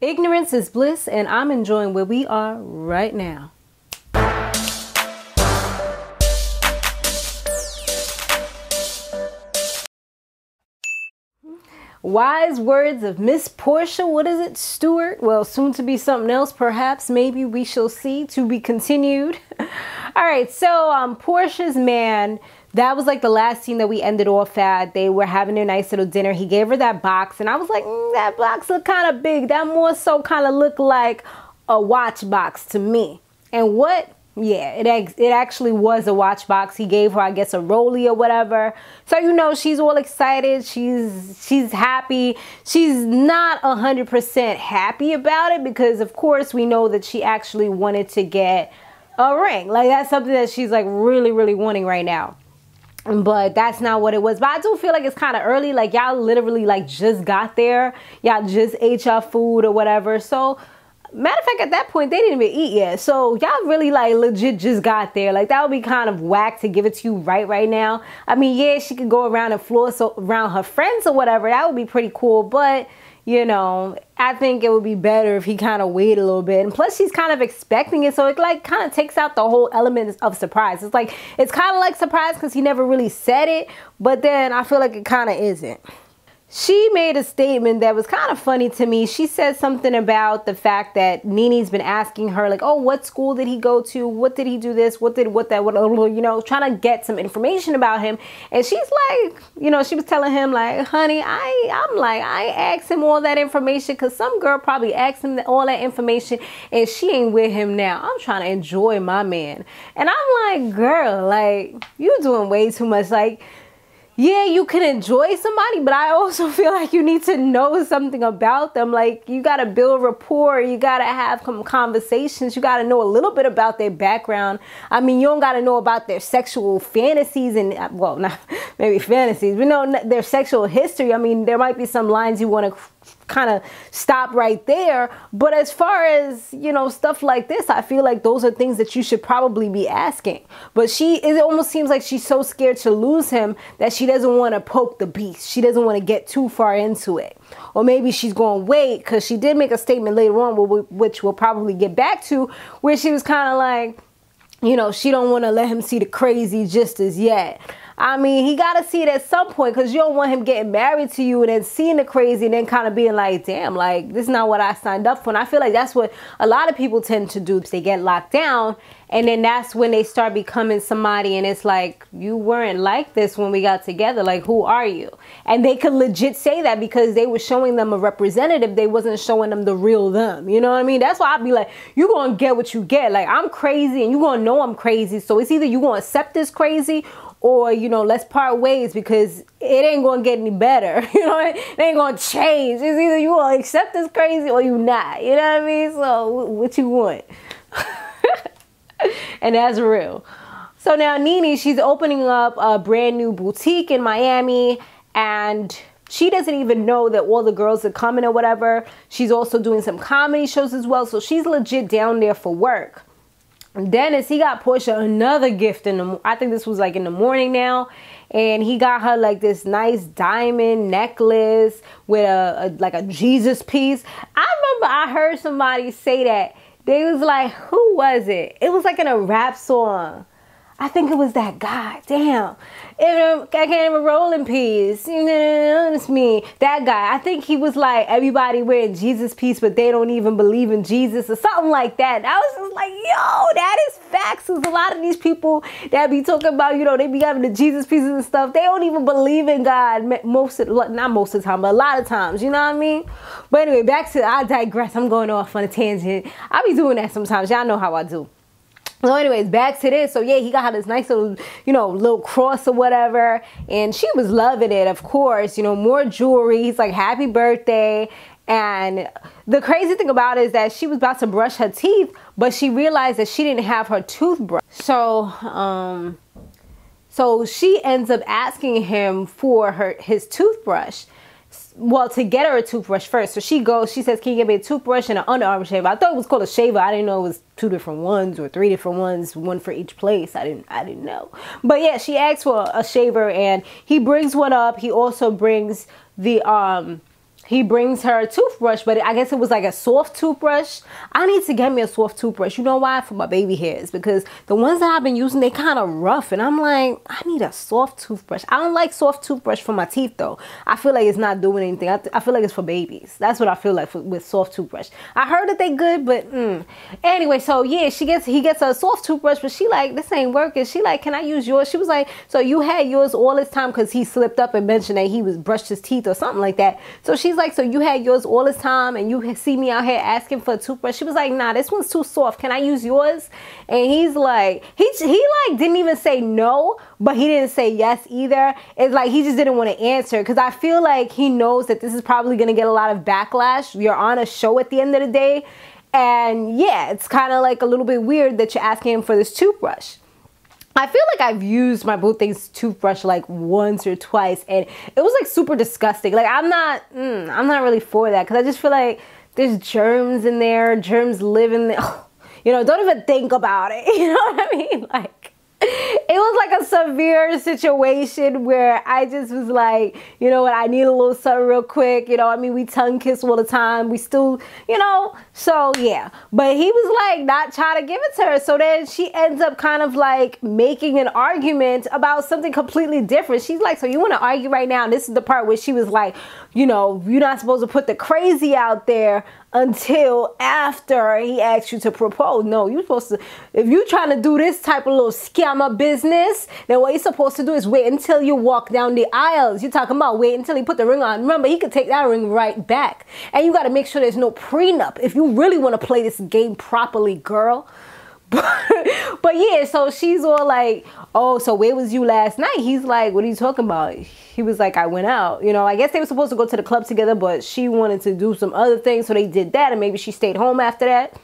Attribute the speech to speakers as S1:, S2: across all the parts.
S1: Ignorance is bliss, and I'm enjoying where we are right now. Wise words of Miss Porsha, what is it, Stewart? Well, soon to be something else, perhaps, maybe, we shall see, to be continued. All right, so Porsha's man, that was like the last scene that we ended off at. They were having their nice little dinner. He gave her that box, and I was like, that box looked kind of big. That more so kind of looked like a watch box to me. And what? Yeah, it actually was a watch box. He gave her, I guess, a Rollie or whatever. So, you know, she's all excited. She's happy. She's not 100% happy about it because, of course, we know that she actually wanted to get a ring. Like, that's something that she's, like, really, really wanting right now. But that's not what it was. But I do feel like it's kind of early. Like, y'all literally, like, just got there. Y'all just ate your food or whatever. So, matter of fact, at that point, they didn't even eat yet. So y'all really like legit just got there. Like that would be kind of whack to give it to you right now. I mean, yeah, she could go around and floss around her friends or whatever. That would be pretty cool. But, you know, I think it would be better if he kind of waited a little bit. And plus, she's kind of expecting it. So it like kind of takes out the whole element of surprise. It's like, it's kind of like surprise because he never really said it. But then I feel like it kind of isn't. She made a statement that was kind of funny to me. She said something about the fact that Nene's been asking her, like, oh, what school did he go to? What did he do this? What, you know, trying to get some information about him. And she's like, you know, she was telling him, like, honey, I asked him all that information because some girl probably asked him all that information and she ain't with him now. I'm trying to enjoy my man. And I'm like, girl, like, you doing way too much. Like, yeah, you can enjoy somebody, but I also feel like you need to know something about them. Like, you got to build rapport. You got to have some conversations. You got to know a little bit about their background. I mean, you don't got to know about their sexual fantasies and, well, not maybe fantasies, but no, their sexual history. I mean, there might be some lines you want to kind of stop right there. But as far as, you know, stuff like this, I feel like those are things that you should probably be asking. But it almost seems like she's so scared to lose him that she doesn't want to poke the beast. She doesn't want to get too far into it. Or maybe she's going to wait because she did make a statement later on, which we'll probably get back to, where she was kind of like, you know, she don't want to let him see the crazy just as yet. I mean, he got to see it at some point because you don't want him getting married to you and then seeing the crazy and then kind of being like, damn, like, this is not what I signed up for. And I feel like that's what a lot of people tend to do. They get locked down and then that's when they start becoming somebody and it's like, you weren't like this when we got together. Like, who are you? And they could legit say that because they were showing them a representative. They wasn't showing them the real them. You know what I mean? That's why I'd be like, you're going to get what you get. Like, I'm crazy and you're going to know I'm crazy. So it's either you going to accept this crazy or, you know, let's part ways because it ain't going to get any better. You know, it ain't going to change. It's either you going to accept this crazy or you not. You know what I mean? So what you want? And that's real. So now Nene, she's opening up a brand new boutique in Miami and she doesn't even know that all the girls are coming or whatever. She's also doing some comedy shows as well. So she's legit down there for work. Denis, he got Porsha another gift I think this was like in the morning now. And he got her like this nice diamond necklace with like a Jesus piece. I remember I heard somebody say that. They was like, who was it? It was like in a rap song. I think it was that guy. Damn. I can't even roll in peace. You know, it's me. That guy. I think he was like, everybody wearing Jesus piece, but they don't even believe in Jesus or something like that. I was just like, yo, that is facts. Because a lot of these people that be talking about, you know, they be having the Jesus pieces and stuff. They don't even believe in God not most of the time, but a lot of times. You know what I mean? But anyway, I digress. I'm going off on a tangent. I be doing that sometimes. Y'all know how I do. So anyways, back to this. So yeah, he got her this nice little, you know, little cross or whatever. And she was loving it, of course. You know, more jewelry. He's like, happy birthday. And the crazy thing about it is that she was about to brush her teeth, but she realized that she didn't have her toothbrush. So she ends up asking him for his toothbrush. Well, to get her a toothbrush first. So she says, can you get me a toothbrush and an underarm shaver? I thought it was called a shaver. I didn't know it was 2 different ones or 3 different ones, one for each place. I didn't know. But yeah, she asked for a shaver and he brings one up. He also brings the he brings her a toothbrush, but I guess it was like a soft toothbrush. I need to get me a soft toothbrush. You know why? For my baby hairs, because the ones that I've been using, they kind of rough, and I'm like, I need a soft toothbrush. I don't like soft toothbrush for my teeth though. I feel like it's not doing anything. I feel like it's for babies. That's what I feel like with soft toothbrush. I heard that they good, but anyway, so yeah, he gets a soft toothbrush, but she like, this ain't working. She like, can I use yours? She was like, so you had yours all this time, because he slipped up and mentioned that he was brushed his teeth or something like that. So she's like, so you had yours all this time and you see me out here asking for a toothbrush? She was like, nah, this one's too soft. Can I use yours? And he's like, he like didn't even say no, but he didn't say yes either. It's like he just didn't want to answer, because I feel like he knows that this is probably going to get a lot of backlash. You're on a show at the end of the day. And yeah, it's kind of like a little bit weird that you're asking him for this toothbrush. I feel like I've used my boo thing's toothbrush like once or twice, and it was like super disgusting. Like I'm not really for that, because I just feel like there's germs in there, germs live in there. You know, don't even think about it. You know what I mean? Like, it was like a severe situation where I just was like, you know what, I need a little something real quick. You know, I mean, we tongue kiss all the time. We still, you know, so yeah. But he was like not trying to give it to her. So then she ends up kind of like making an argument about something completely different. She's like, so you want to argue right now? And this is the part where she was like, you know, you're not supposed to put the crazy out there until after he asks you to propose. No, you're supposed to, if you're trying to do this type of little scammer business, then what you're supposed to do is wait until you walk down the aisles. You're talking about wait until he put the ring on. Remember, he could take that ring right back. And you got to make sure there's no prenup if you really want to play this game properly, girl. But yeah, so she's all like, oh, so where was you last night? He's like, what are you talking about? He was like, I went out. You know, I guess they were supposed to go to the club together, but she wanted to do some other things, so they did that, and maybe she stayed home after that.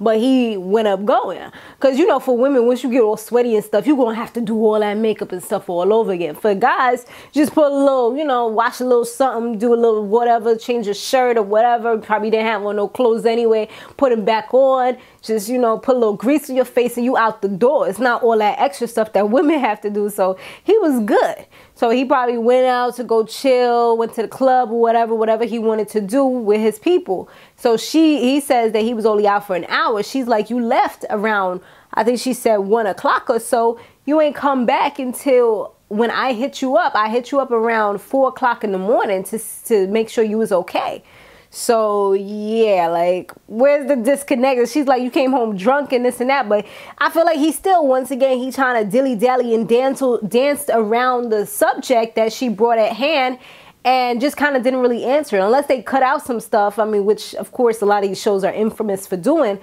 S1: But he went up going. Because, you know, for women, once you get all sweaty and stuff, you're going to have to do all that makeup and stuff all over again. For guys, just put a little, you know, wash a little something, do a little whatever, change your shirt or whatever. Probably didn't have on no clothes anyway. Put them back on. Just, you know, put a little grease on your face and you out the door. It's not all that extra stuff that women have to do. So he was good. So he probably went out to go chill, went to the club or whatever he wanted to do with his people. So he says that he was only out for an hour. She's like, you left around, I think she said 1 o'clock or so. You ain't come back until when I hit you up. I hit you up around 4 o'clock in the morning to make sure you was okay. So yeah, like, where's the disconnect? She's like, you came home drunk and this and that, but I feel like he still, once again, he trying to dilly-dally and danced around the subject that she brought at hand and just kind of didn't really answer, unless they cut out some stuff. I mean, which of course a lot of these shows are infamous for doing,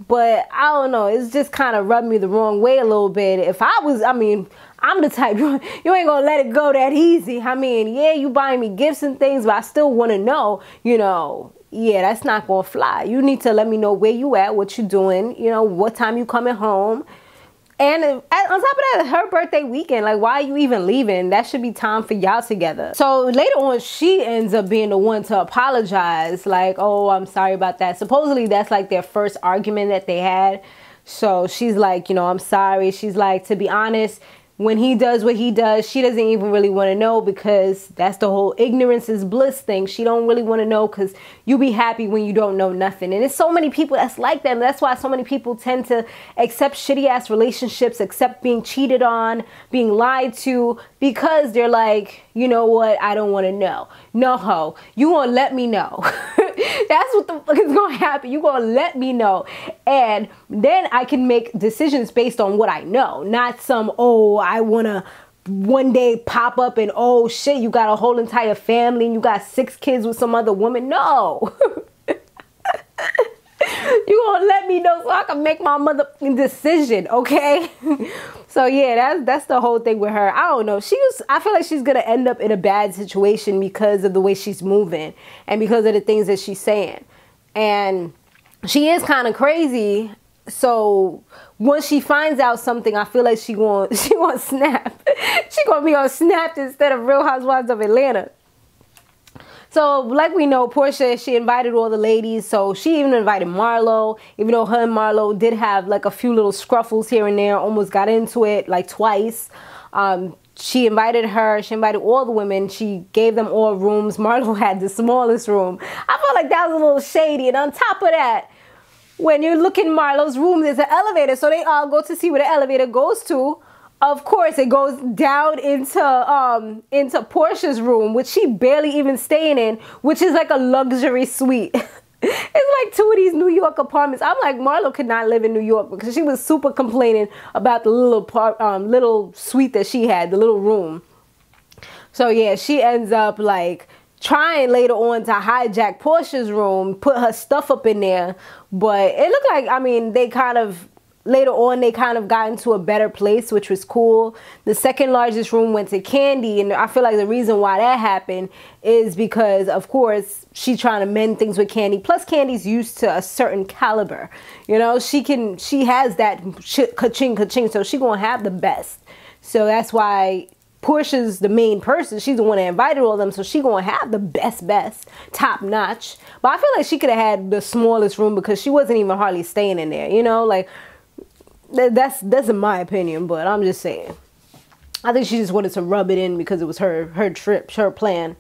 S1: but I don't know, it's just kind of rubbed me the wrong way a little bit. If I was, I mean, I'm the type, you ain't gonna let it go that easy. I mean, yeah, you buying me gifts and things, but I still want to know, you know, yeah, that's not gonna fly. You need to let me know where you at, what you doing, you know, what time you coming home. And on top of that, her birthday weekend, like, why are you even leaving? That should be time for y'all together. So later on, she ends up being the one to apologize, like, oh, I'm sorry about that. Supposedly that's like their first argument that they had. So she's like, you know, I'm sorry. She's like, to be honest, when he does what he does, she doesn't even really want to know, because that's the whole ignorance is bliss thing. She don't really want to know, because you be happy when you don't know nothing. And there's so many people that's like them. That's why so many people tend to accept shitty ass relationships, accept being cheated on, being lied to, because they're like, you know what, I don't want to know. No, ho, you gonna let me know. That's what the fuck is gonna happen. You gonna let me know, and then I can make decisions based on what I know, not some, oh, I wanna one day pop up and, oh shit, you got a whole entire family and you got 6 kids with some other woman. No. You gonna let me know so I can make my motherfucking decision, okay? So yeah, that's the whole thing with her. I don't know. I feel like she's gonna end up in a bad situation because of the way she's moving and because of the things that she's saying. And she is kind of crazy. So once she finds out something, I feel like she gonna snap. She gonna be on Snap instead of Real Housewives of Atlanta. So, like we know, Porsha, she invited all the ladies. So she even invited Marlo, even though her and Marlo did have like a few little scruffles here and there, almost got into it like twice. she invited all the women. She gave them all rooms. Marlo had the smallest room. I felt like that was a little shady. And on top of that, when you look in Marlo's room, there's an elevator. So they all go to see where the elevator goes to. Of course, it goes down into Porsha's room, which she barely even staying in, which is like a luxury suite. It's like 2 of these New York apartments. I'm like, Marlo could not live in New York because she was super complaining about the little suite that she had, the little room. So yeah, she ends up like trying later on to hijack Porsha's room, put her stuff up in there. But it looked like, I mean, later on, they kind of got into a better place, which was cool. The second largest room went to Candy, and I feel like the reason why that happened is because, of course, she's trying to mend things with Candy. Plus, Candy's used to a certain caliber. You know, she has that ka-ching, ka-ching, so she gonna have the best. So that's why Porsha's the main person. She's the one that invited all of them, so she gonna have the best, top notch. But I feel like she could have had the smallest room because she wasn't even hardly staying in there, you know, like. That's in my opinion, but I'm just saying. I think she just wanted to rub it in because it was her trip, her plan.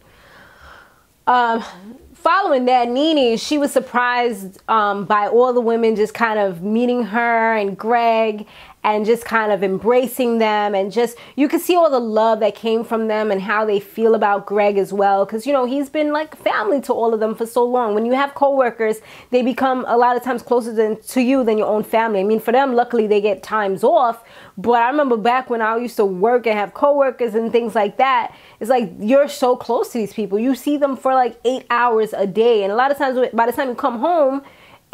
S1: Following that, Nene, she was surprised by all the women just kind of meeting her and Greg and just kind of embracing them, and just you could see all the love that came from them and how they feel about Greg as well, because you know he's been like family to all of them for so long. When you have coworkers, they become a lot of times closer to you than your own family. I mean, for them, luckily they get times off, but I remember back when I used to work and have coworkers and things like that, it's like you're so close to these people. You see them for like 8 hours a day, and a lot of times by the time you come home,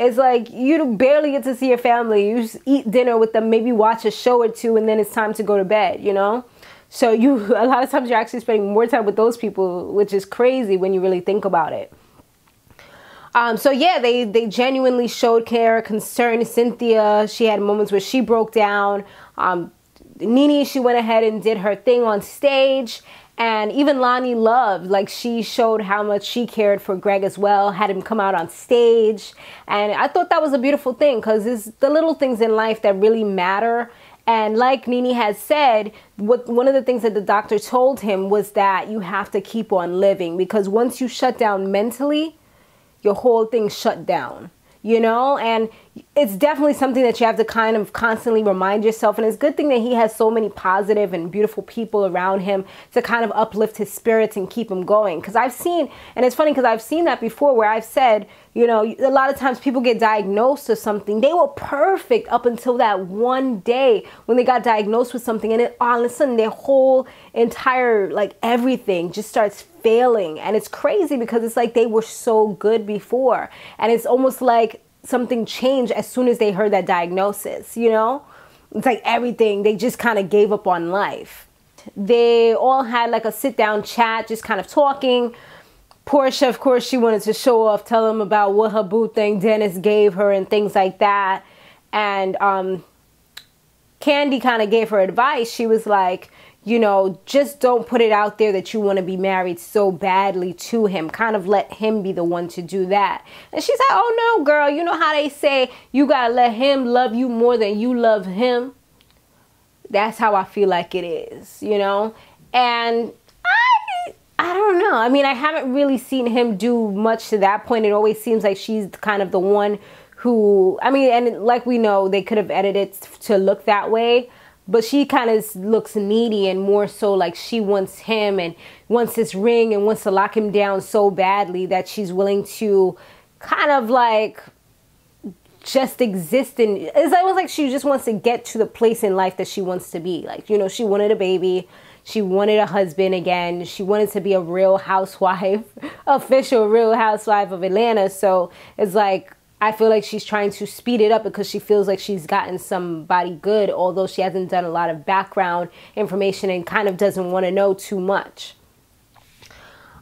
S1: it's like you barely get to see your family. You just eat dinner with them, maybe watch a show or two, and then it's time to go to bed, you know? So a lot of times you're actually spending more time with those people, which is crazy when you really think about it. So yeah, they genuinely showed care, concern. Cynthia, she had moments where she broke down. Nene, she went ahead and did her thing on stage. And even Lonnie Love, like she showed how much she cared for Greg as well, had him come out on stage. And I thought that was a beautiful thing because it's the little things in life that really matter. And like Nene has said, one of the things that the doctor told him was that you have to keep on living, because once you shut down mentally, your whole thing shut down, you know? And it's definitely something that you have to kind of constantly remind yourself. And it's a good thing that he has so many positive and beautiful people around him to kind of uplift his spirits and keep him going. Because I've seen, and it's funny because I've seen that before where I've said, you know, a lot of times people get diagnosed with something. They were perfect up until that one day when they got diagnosed with something, and then all of a sudden their whole entire, like everything just starts failing. And it's crazy because it's like they were so good before. And it's almost like something changed as soon as they heard that diagnosis, you know? It's like everything, they just kind of gave up on life. They all had like a sit-down chat, just kind of talking. Porsha, of course, she wanted to show off, tell them about what her boo thing Denis gave her and things like that. And Candy kind of gave her advice. She was like, you know, just don't put it out there that you want to be married so badly to him. Kind of let him be the one to do that. And she's like, oh no, girl, you know how they say you got to let him love you more than you love him? That's how I feel like it is, you know? And I don't know. I mean, I haven't really seen him do much to that point. It always seems like she's kind of the one who, I mean, and like we know, they could have edited it to look that way. But she kind of looks needy and more so like she wants him and wants this ring and wants to lock him down so badly that she's willing to kind of like just exist in. It's almost like she just wants to get to the place in life that she wants to be. Like, you know, she wanted a baby. She wanted a husband again. She wanted to be a real housewife, official real housewife of Atlanta. So it's like, I feel like she's trying to speed it up because she feels like she's gotten somebody good, although she hasn't done a lot of background information and kind of doesn't want to know too much.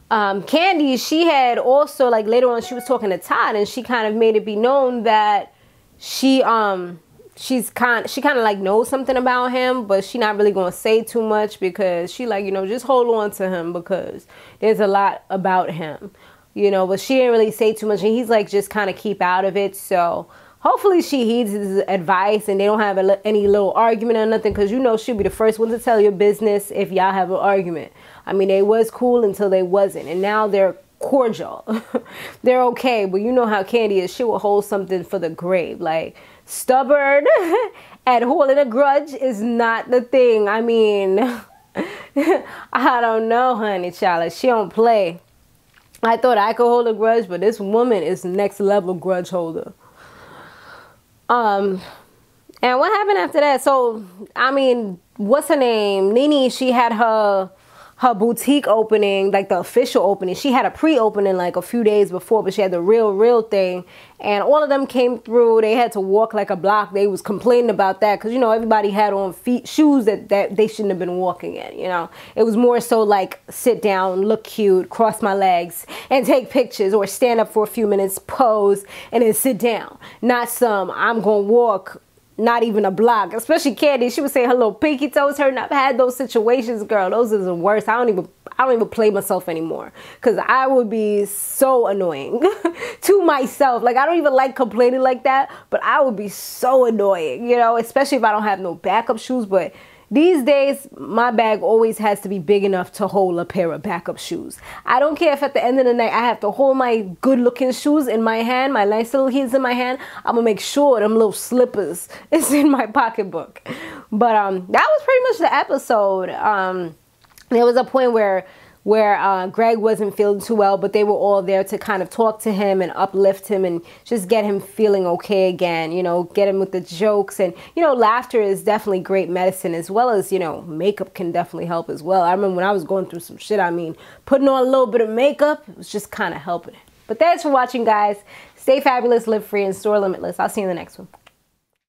S1: Candy, she had also, like later on, she was talking to Todd and she kind of made it be known that she kind of like knows something about him, but she not really going to say too much because she like, you know, just hold on to him because there's a lot about him. You know, but she didn't really say too much. And he's like, just kind of keep out of it. So hopefully she heeds his advice and they don't have any little argument or nothing, because you know she'll be the first one to tell your business if y'all have an argument. I mean, they was cool until they wasn't, and now they're cordial. They're okay, but you know how Candy is. She will hold something for the grave. Like, stubborn and holding a grudge is not the thing. I mean, I don't know, honey, child. She don't play. I thought I could hold a grudge, but this woman is next level grudge holder. And what happened after that? So, I mean, what's her name? Nene, she had her boutique opening, like the official opening. She had a pre-opening like a few days before, but she had the real thing. And all of them came through. They had to walk like a block. They was complaining about that because, you know, everybody had on shoes that they shouldn't have been walking in, you know. It was more so like sit down, look cute, cross my legs, and take pictures, or stand up for a few minutes, pose, and then sit down. Not some, I'm going to walk not even a block. Especially Candy, she was saying her little pinky toes hurting. I've had those situations, girl. Those are the worst. I don't even play myself anymore, because I would be so annoying to myself. Like, I don't even like complaining like that, but I would be so annoying, you know, especially if I don't have no backup shoes. But these days, my bag always has to be big enough to hold a pair of backup shoes. I don't care if at the end of the night I have to hold my good-looking shoes in my hand, my nice little heels in my hand. I'm going to make sure them little slippers is in my pocketbook. But that was pretty much the episode. There was a point where Greg wasn't feeling too well, but they were all there to kind of talk to him and uplift him and just get him feeling okay again, you know, get him with the jokes. And, you know, laughter is definitely great medicine, as well as, you know, makeup can definitely help as well. I remember when I was going through some shit, I mean, putting on a little bit of makeup, it was just kind of helping it. But thanks for watching, guys. Stay fabulous, live free, and soar limitless. I'll see you in the next one.